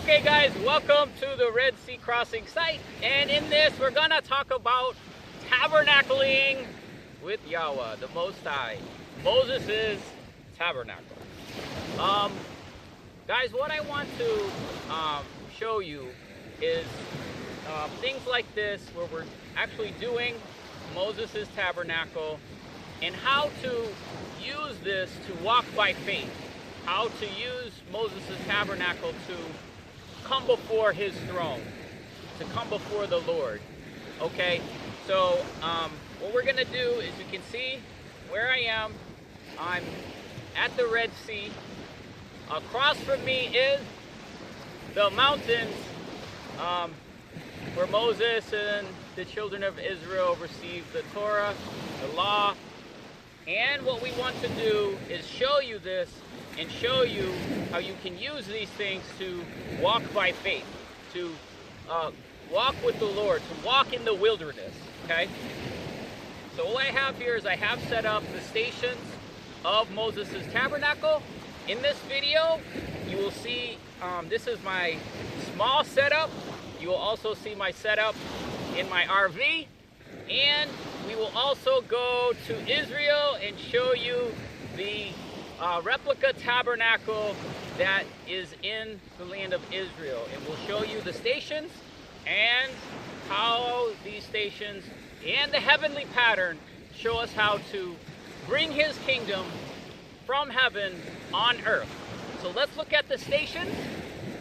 Okay guys, welcome to the Red Sea Crossing site, and in this we're gonna talk about tabernacling with Yahweh, the Most High, Moses' tabernacle. Guys, what I want to show you is things like this where we're actually doing Moses' tabernacle and how to use this to walk by faith, how to use Moses' tabernacle to come before his throne, to come before the Lord. Okay, so what we're gonna do is, you can see where I am. I'm at the Red Sea. Across from me is the mountains where Moses and the children of Israel received the Torah, the law. And what we want to do is show you this and show you how you can use these things to walk by faith, to walk with the Lord, to walk in the wilderness, okay? So what I have here is I have set up the stations of Moses' tabernacle. In this video, you will see, this is my small setup. You will also see my setup in my RV. And we will also go to Israel and show you the replica tabernacle that is in the land of Israel. And we'll show you the stations and how these stations and the heavenly pattern show us how to bring his kingdom from heaven on earth. So let's look at the stations,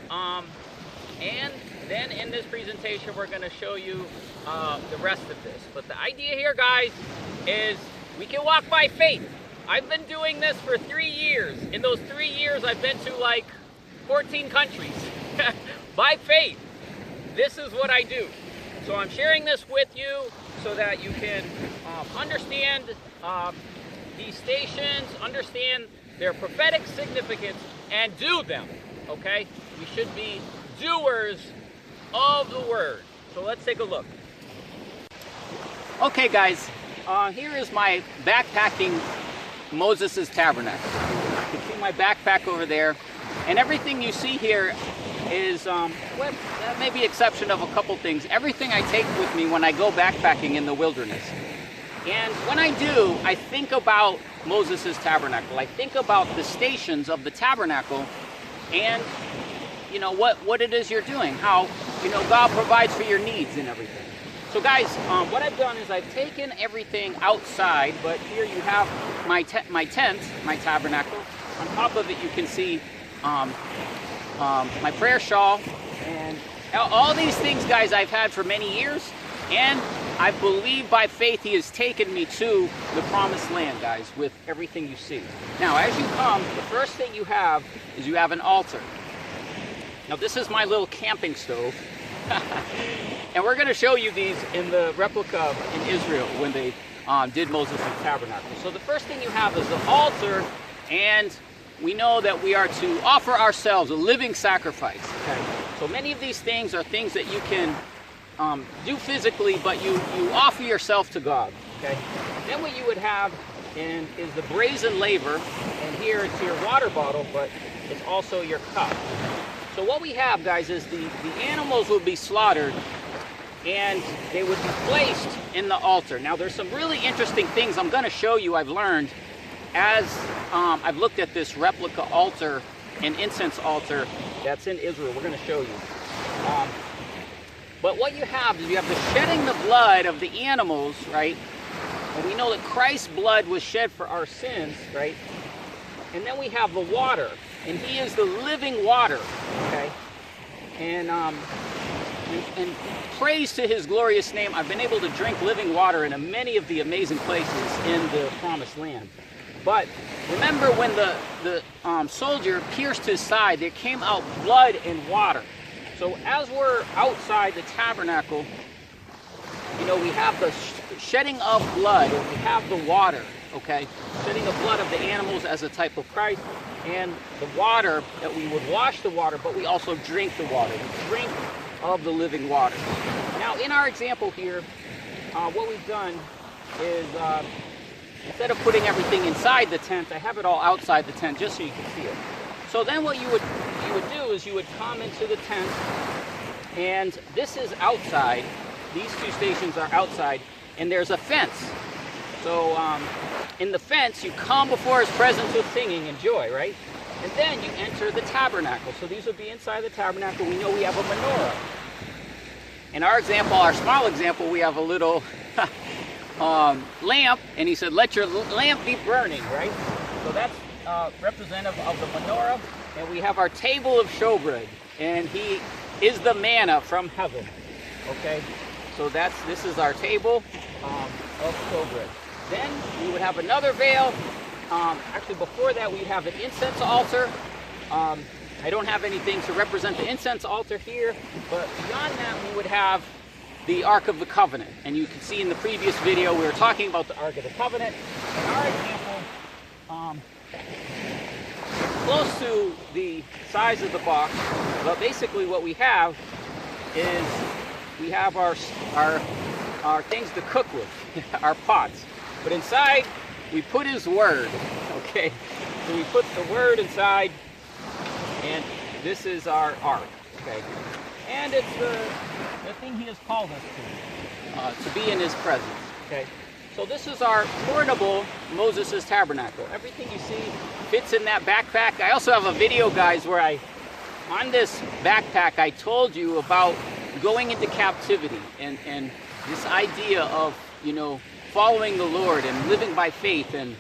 and then in this presentation we're going to show you the rest of this. But the idea here, guys, is we can walk by faith. I've been doing this for 3 years. In those 3 years, I've been to like 14 countries. By faith, this is what I do. So I'm sharing this with you so that you can understand these stations, understand their prophetic significance, and do them, okay? We should be doers of the word. So let's take a look. Okay, guys, here is my backpacking Moses' tabernacle. You can see my backpack over there, and everything you see here is, with maybe exception of a couple things, everything I take with me when I go backpacking in the wilderness. And when I do, I think about Moses' tabernacle. I think about the stations of the tabernacle, and you know what it is you're doing, how God provides for your needs and everything. So guys, what I've done is I've taken everything outside, but here you have my tent, my tabernacle. On top of it, you can see my prayer shawl, and all these things, guys, I've had for many years, and I believe by faith he has taken me to the promised land, guys, with everything you see. Now, as you come, the first thing you have is you have an altar. Now, this is my little camping stove. And we're going to show you these in the replica in Israel when they did Moses' tabernacle. So the first thing you have is the altar, and we know that we are to offer ourselves a living sacrifice. Okay? So many of these things are things that you can do physically, but you offer yourself to God. Okay? Then what you would have is the brazen laver, and here it's your water bottle, but it's also your cup. So what we have, guys, is the animals will be slaughtered, and they would be placed in the altar. Now, there's some really interesting things I'm going to show you I've learned as I've looked at this replica altar and incense altar that's in Israel. We're going to show you. But what you have is you have the shedding the blood of the animals, right? And we know that Christ's blood was shed for our sins, right? And then we have the water, and he is the living water, okay? And praise to his glorious name, I've been able to drink living water in many of the amazing places in the promised land. But remember, when the soldier pierced his side, there came out blood and water. So as we're outside the tabernacle, we have the shedding of blood, and we have the water, okay? Shedding the blood of the animals as a type of Christ, and the water that we would wash the water, but we also drink the water. We drink of the living water. Now, in our example here, what we've done is instead of putting everything inside the tent, I have it all outside the tent just so you can see it. So then what you would would do is you would come into the tent, and this is outside. These two stations are outside, and there's a fence. So in the fence, you come before his presence with singing and joy, right? And then you enter the tabernacle. So these would be inside the tabernacle. We know we have a menorah. In our example, our small example, we have a little lamp, and he said, let your lamp be burning, right? So that's representative of the menorah. And we have our table of showbread, and he is the manna from heaven, okay? So this is our table of showbread. Then we would have another veil. Actually, before that, we'd have an incense altar. I don't have anything to represent the incense altar here, but beyond that, we would have the Ark of the Covenant. And you can see in the previous video, we were talking about the Ark of the Covenant. In our example, close to the size of the box, but basically what we have is we have our things to cook with, our pots. But inside, we put his word, okay? So we put the word inside, and this is our ark, okay? And it's the thing he has called us to be in his presence, okay? So this is our portable Moses' tabernacle. Everything you see fits in that backpack. I also have a video, guys, where on this backpack, I told you about going into captivity and this idea of, you know, following the Lord and living by faith and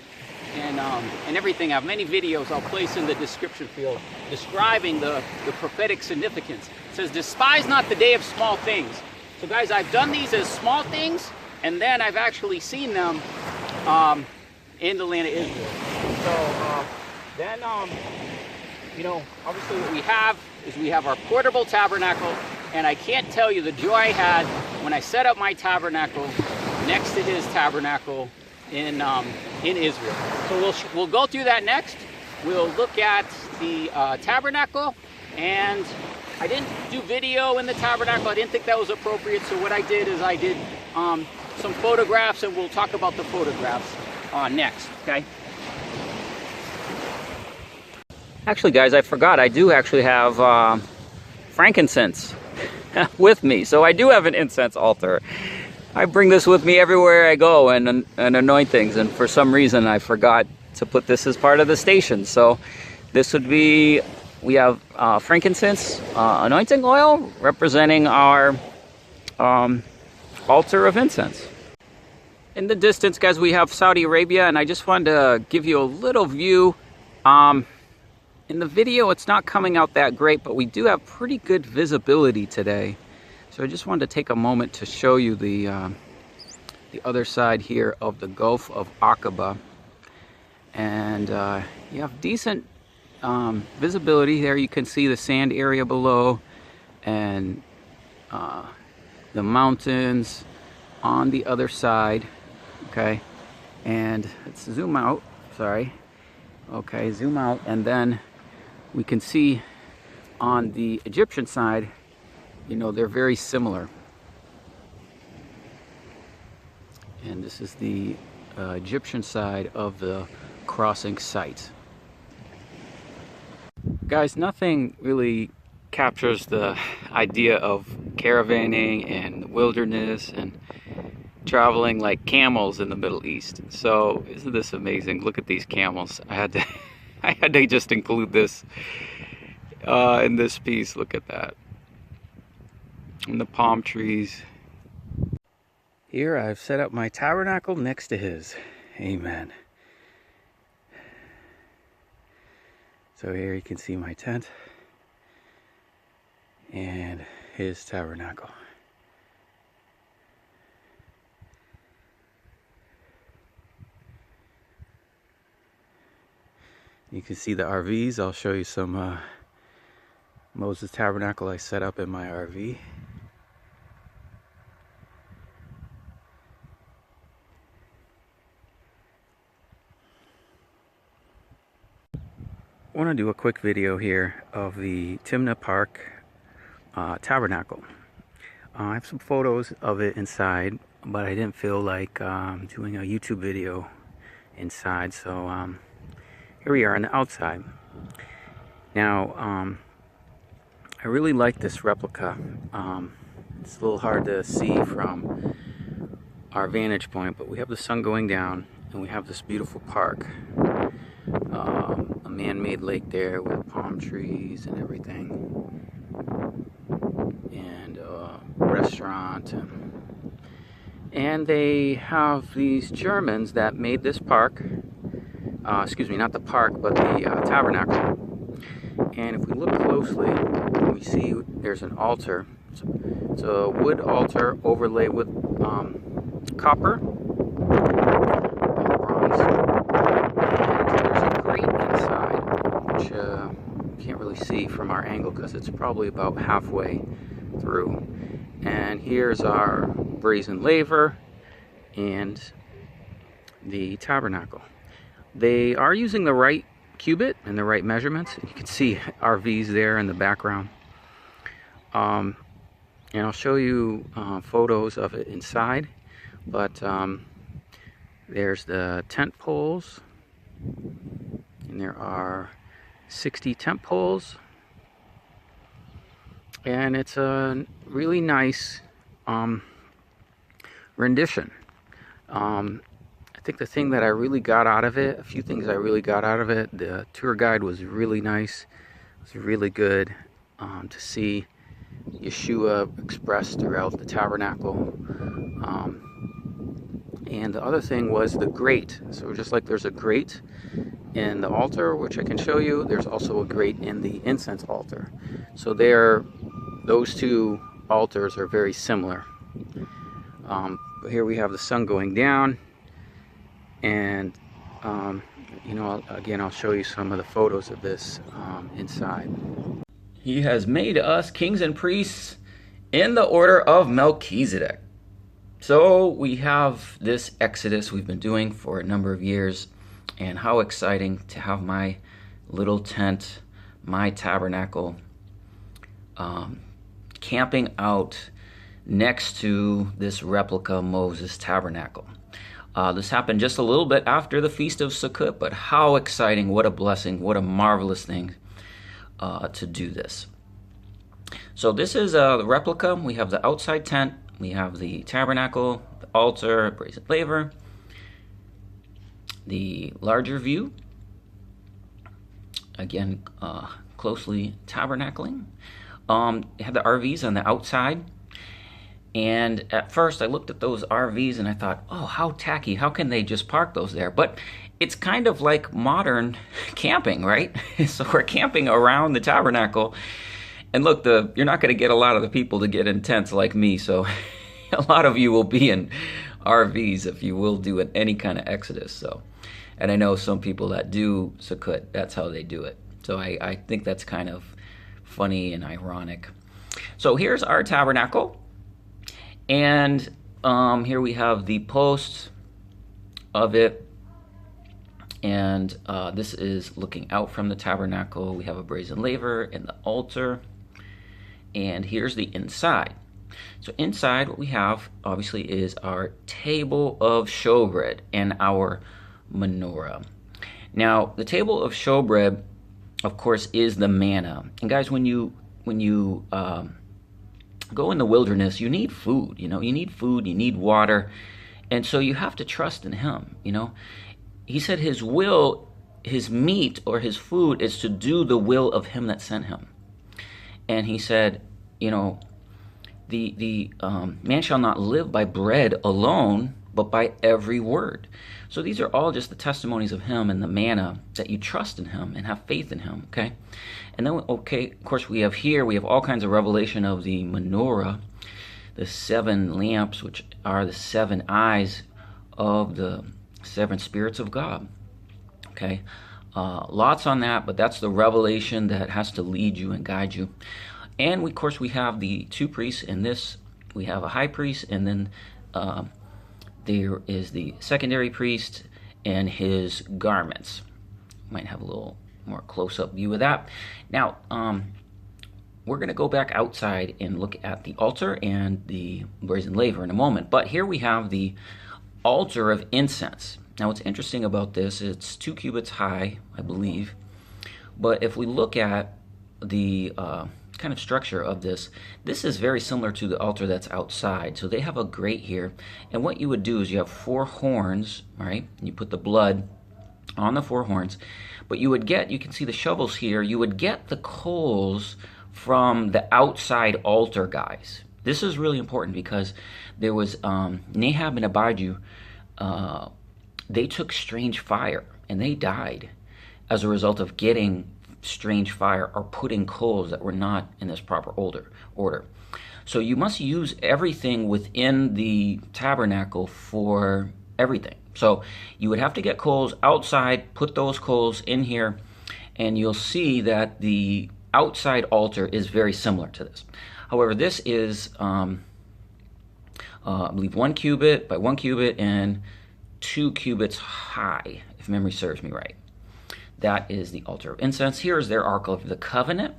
everything. I have many videos I'll place in the description field describing the prophetic significance. It says, despise not the day of small things. So guys, I've done these as small things, and then I've actually seen them in the land of Israel. So then, you know, obviously what we have is we have our portable tabernacle, and I can't tell you the joy I had when I set up my tabernacle next to his tabernacle in Israel. So we'll go through that next. We'll look at the tabernacle, and I didn't do video in the tabernacle. I didn't think that was appropriate. So what I did is I did some photographs, and we'll talk about the photographs next. Okay. Actually, guys, I forgot. I do actually have frankincense with me, so I do have an incense altar. I bring this with me everywhere I go and anoint things, and for some reason I forgot to put this as part of the station. So this would be, we have frankincense anointing oil representing our altar of incense. In the distance, guys, we have Saudi Arabia, and I just wanted to give you a little view. In the video, it's not coming out that great, but we do have pretty good visibility today. So I just wanted to take a moment to show you the other side here of the Gulf of Aqaba. And you have decent visibility there. You can see the sand area below and the mountains on the other side. Okay, and let's zoom out. Sorry. Okay, zoom out, and then we can see on the Egyptian side, you know, they're very similar. And this is the Egyptian side of the crossing site. Guys, nothing really captures the idea of caravanning and wilderness and traveling like camels in the Middle East. So isn't this amazing? Look at these camels. I had to just include this in this piece. Look at that. And the palm trees. Here I've set up my tabernacle next to his. Amen. So here you can see my tent and his tabernacle. You can see the RVs. I'll show you some Moses tabernacle I set up in my RV. I want to do a quick video here of the Timna Park Tabernacle. I have some photos of it inside, but I didn't feel like doing a YouTube video inside, so here we are on the outside. Now, I really like this replica. It's a little hard to see from our vantage point, but we have the sun going down and we have this beautiful park. A man-made lake there with palm trees and everything, and a restaurant, and they have these Germans that made this park, excuse me, not the park, but the Tabernacle. And if we look closely, we see there's an altar. It's a wood altar overlaid with copper, bronze, and there's a grate inside, which you can't really see from our angle because it's probably about halfway through. And here's our brazen laver and the tabernacle. They are using the right cubit and the right measurements. You can see RVs there in the background. And I'll show you photos of it inside. But there's the tent poles, and there are 60 tent poles, and it's a really nice rendition. I think the thing that I really got out of it, a few things I really got out of it, the tour guide was really nice. It was really good to see Yeshua expressed throughout the tabernacle. And the other thing was the grate. So just like there's a grate in the altar, which I can show you, there's also a grate in the incense altar. So those two altars are very similar. But here we have the sun going down, and again, I'll show you some of the photos of this inside. He has made us kings and priests in the order of Melchizedek. So we have this Exodus we've been doing for a number of years, and how exciting to have my little tent, my tabernacle, camping out next to this replica Moses tabernacle. This happened just a little bit after the Feast of Sukkot, but how exciting, what a blessing, what a marvelous thing to do this. So this is the replica. We have the outside tent, we have the tabernacle, the altar, brazen laver, the larger view, again, closely tabernacling. It had the RVs on the outside. And at first I looked at those RVs and I thought, oh, how tacky, how can they just park those there? But it's kind of like modern camping, right? So we're camping around the tabernacle. And look, you're not going to get a lot of the people to get in tents like me, so a lot of you will be in RVs if you will do any kind of Exodus. So, and I know some people that do Sukkot, that's how they do it. So I think that's kind of funny and ironic. So here's our tabernacle. And here we have the posts of it, and this is looking out from the tabernacle. We have a brazen laver and the altar, and here's the inside. So inside what we have obviously is our table of showbread and our menorah. Now the table of showbread, of course, is the manna. And guys, when you go in the wilderness, you need food, you need food, you need water. And so you have to trust in him, He said his will, his meat or his food is to do the will of him that sent him. And he said, the man shall not live by bread alone, but by every word. So these are all just the testimonies of him and the manna, that you trust in him and have faith in him, okay? And then, okay, of course, we have all kinds of revelation of the menorah, the 7 lamps, which are the 7 eyes of the 7 spirits of God, okay? Lots on that, but that's the revelation that has to lead you and guide you. And, of course, we have the 2 priests in this. We have a high priest, and then there is the secondary priest and his garments. Might have a little more close-up view of that. Now, we're going to go back outside and look at the altar and the brazen laver in a moment. But here we have the altar of incense. Now, what's interesting about this, it's 2 cubits high, I believe. But if we look at the kind of structure of this. This is very similar to the altar that's outside. So they have a grate here, and what you would do is you have 4 horns, right? And you put the blood on the 4 horns, but you would get, you can see the shovels here, you would get the coals from the outside altar, guys. This is really important because there was Nahab and Abijah, they took strange fire and they died as a result of getting strange fire or putting coals that were not in this proper order. So you must use everything within the tabernacle for everything. So you would have to get coals outside, put those coals in here, and you'll see that the outside altar is very similar to this. However, this is, I believe, 1 cubit by 1 cubit and 2 cubits high, if memory serves me right. That is the altar of incense. Here is their Ark of the Covenant.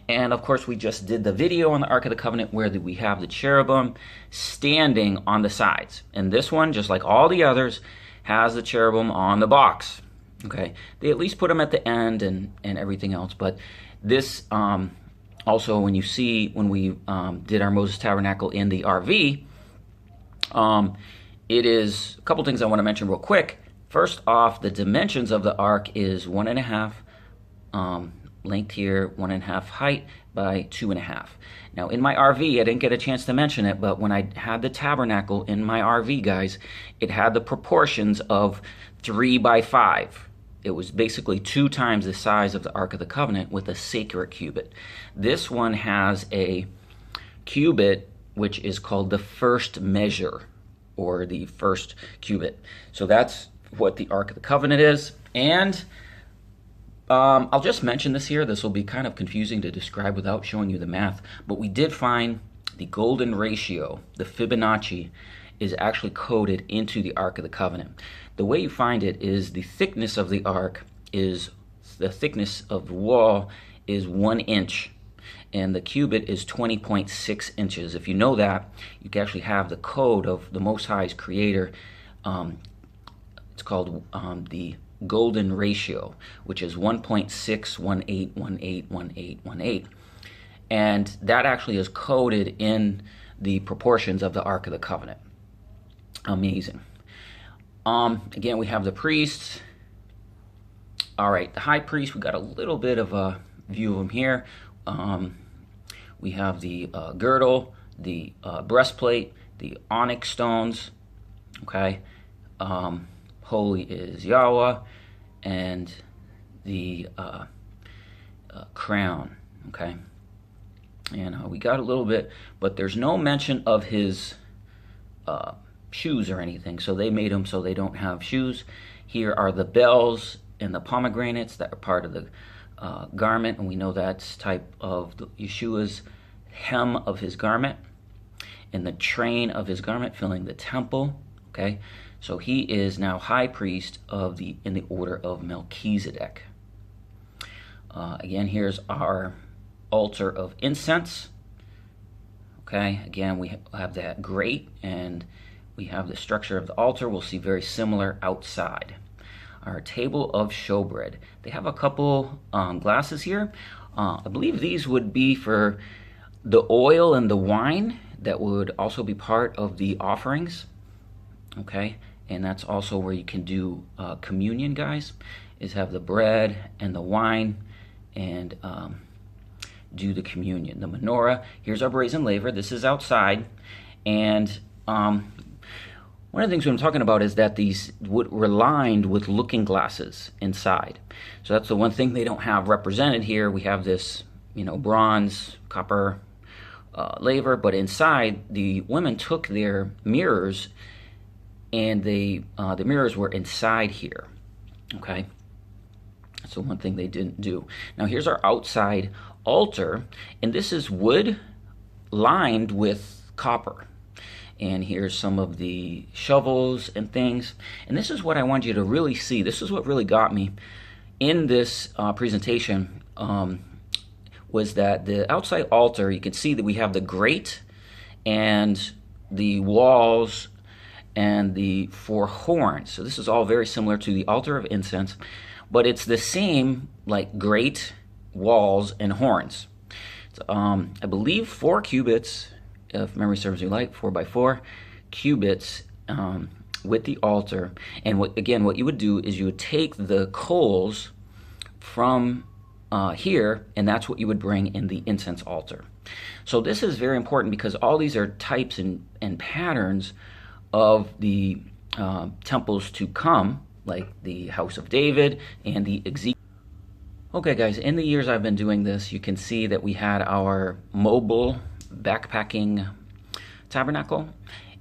And of course, we just did the video on the Ark of the Covenant where we have the cherubim standing on the sides. And this one, just like all the others, has the cherubim on the box. Okay, they at least put them at the end and everything else. But this also, when you see, when we did our Moses Tabernacle in the RV, it is a couple things I want to mention real quick. First off, the dimensions of the ark is 1.5 length here, 1.5 height by 2.5. Now in my RV, I didn't get a chance to mention it, but when I had the tabernacle in my RV, guys, it had the proportions of 3 by 5. It was basically 2 times the size of the Ark of the Covenant with a sacred cubit. This one has a cubit which is called the first measure, or the first cubit. So that's what the Ark of the Covenant is. And I'll just mention this here. This will be kind of confusing to describe without showing you the math, but we did find the golden ratio, the Fibonacci, is actually coded into the Ark of the Covenant. The way you find it is the thickness of the ark is, the thickness of the wall is 1 inch, and the cubit is 20.6 inches. If you know that, you can actually have the code of the Most High's creator. It's called the golden ratio, which is 1.618181818. And that actually is coded in the proportions of the Ark of the Covenant. Amazing. Again, we have the priests. All right, the high priest, we got a little bit of a view of him here. We have the girdle, the breastplate, the onyx stones. Okay. Holy is Yahweh, and the crown. Okay. And we got a little bit, but there's no mention of his shoes or anything, so they made them so they don't have shoes. Here are the bells and the pomegranates that are part of the garment, and we know that's type of Yeshua's hem of his garment, and the train of his garment filling the temple. Okay, so he is now high priest of in the order of Melchizedek. Again, here's our altar of incense. Okay, again, we have that grate, and we have the structure of the altar. We'll see very similar outside. Our table of showbread. They have a couple glasses here. I believe these would be for the oil and the wine that would also be part of the offerings. Okay, and that's also where you can do communion, guys, is have the bread and the wine and do the communion. The menorah, here's our brazen laver. This is outside, and one of the things I'm talking about is that these were lined with looking glasses inside. So that's the one thing they don't have represented here. We have this, bronze, copper laver, but inside, the women took their mirrors, and the mirrors were inside here. Okay, that's the one thing they didn't do. Now here's our outside altar, and this is wood lined with copper. And here's some of the shovels and things. And this is what I want you to really see. This is what really got me in this presentation, was that the outside altar, you can see that we have the grate and the walls and the 4 horns. So this is all very similar to the altar of incense, but it's the same like grate, walls, and horns. I believe 4 cubits, if memory serves me right, 4 by 4 cubits with the altar. And what you would do is you would take the coals from here, and that's what you would bring in the incense altar. So this is very important because all these are types and patterns of the temples to come, like the House of David and the Ezekiel. Okay guys, in the years I've been doing this, you can see that we had our mobile backpacking tabernacle.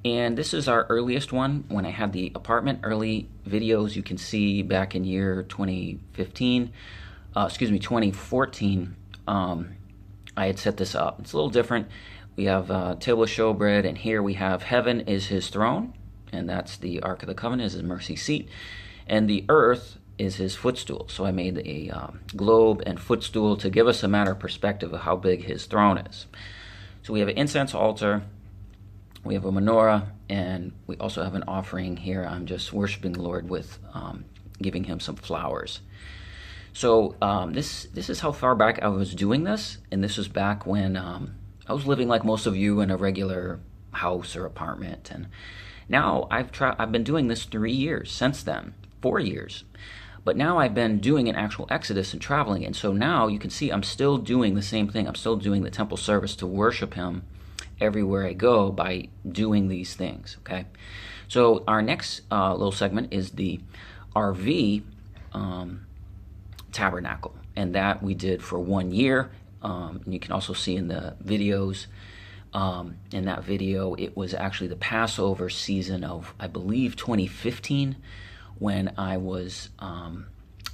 And this is our earliest one when I had the apartment. Early videos you can see back in year 2014. I had set this up. It's a little different. We have a table of showbread, and here we have heaven is his throne, and that's the Ark of the Covenant, is his mercy seat, and the earth is his footstool. So I made a globe and footstool to give us a matter of perspective of how big his throne is. So we have an incense altar, we have a menorah, and we also have an offering here. I'm just worshiping the Lord with giving him some flowers. So this is how far back I was doing this, and this was back when I was living like most of you in a regular house or apartment. And now I've been doing this 3 years since then, 4 years. But now I've been doing an actual exodus and traveling, and so now you can see I'm still doing the same thing. I'm still doing the temple service to worship him everywhere I go by doing these things, okay? So our next little segment is the RV tabernacle, and that we did for 1 year. And you can also see in the videos, in that video, it was actually the Passover season of, I believe, 2015 when I was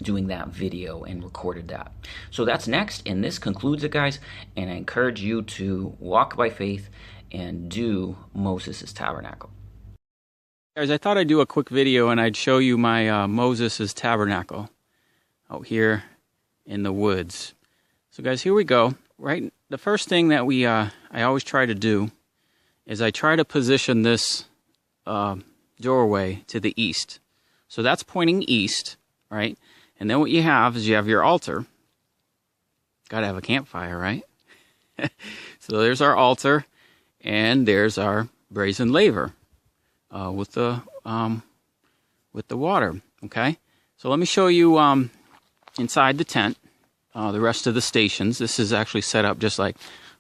doing that video and recorded that. So that's next, and this concludes it, guys, and I encourage you to walk by faith and do Moses' tabernacle. Guys, I thought I'd do a quick video and I'd show you my Moses' tabernacle out here in the woods. So guys, here we go. Right, the first thing that I always try to do is I try to position this doorway to the east. So that's pointing east, right? And then what you have is you have your altar. Got to have a campfire, right? So there's our altar, and there's our brazen laver with the water. Okay, so let me show you inside the tent the rest of the stations. This is actually set up just like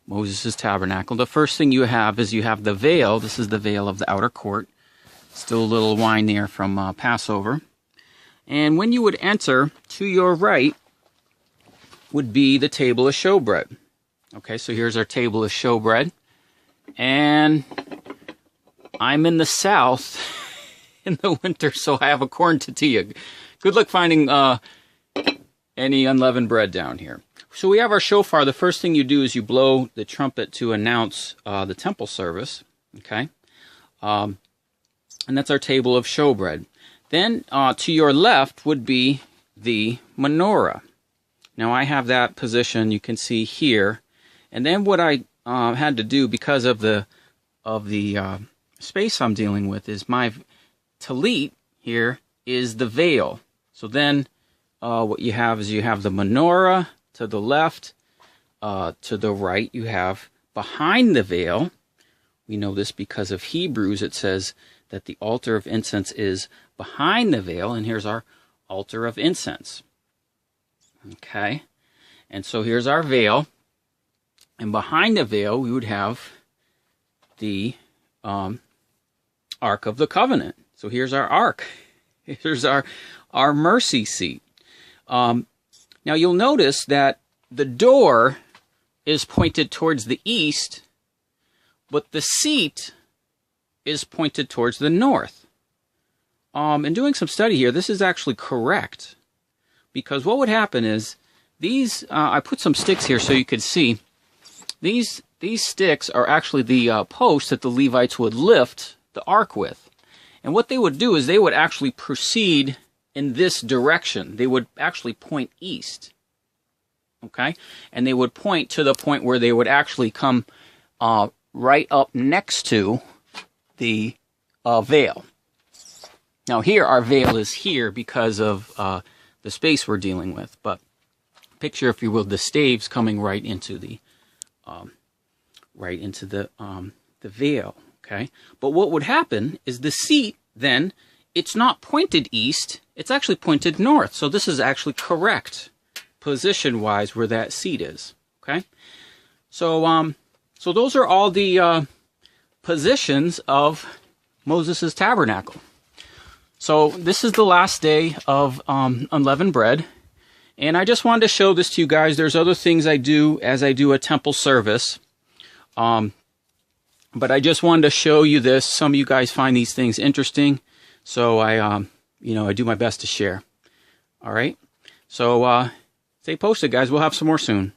Moses' tabernacle. The first thing you have is you have the veil. This is the veil of the outer court. Still a little wine there from Passover. And when you would enter, to your right would be the table of showbread. Okay, so here's our table of showbread. And I'm in the south in the winter, so I have a corn tortilla. Good luck finding any unleavened bread down here. So we have our shofar. The first thing you do is you blow the trumpet to announce the temple service. Okay, and that's our table of showbread. Then to your left would be the menorah. Now I have that position, you can see here. And then what I had to do, because of the space I'm dealing with, is my talit here is the veil. So then what you have is you have the menorah to the left. To the right you have behind the veil. We know this because of Hebrews. It says that the altar of incense is behind the veil, and here's our altar of incense. Okay, and so here's our veil, and behind the veil we would have the Ark of the Covenant. So here's our Ark. Here's our mercy seat. Now you'll notice that the door is pointed towards the east, but the seat is pointed towards the north. In doing some study here, this is actually correct, because what would happen is these, I put some sticks here so you could see, these sticks are actually the posts that the Levites would lift the ark with. And what they would do is they would actually proceed in this direction. They would actually point east. Okay? And they would point to the point where they would actually come right up next to the veil. Now here, our veil is here because of the space we're dealing with. But picture, if you will, the staves coming right into the right into the veil. Okay, but what would happen is the seat then, it's not pointed east, it's actually pointed north. So this is actually correct position-wise where that seat is. Okay, so so those are all the positions of Moses' tabernacle. So this is the last day of unleavened bread, and I just wanted to show this to you guys. There's other things I do as I do a temple service. But I just wanted to show you this. Some of you guys find these things interesting, so I do my best to share. All right, so stay posted, guys. We'll have some more soon.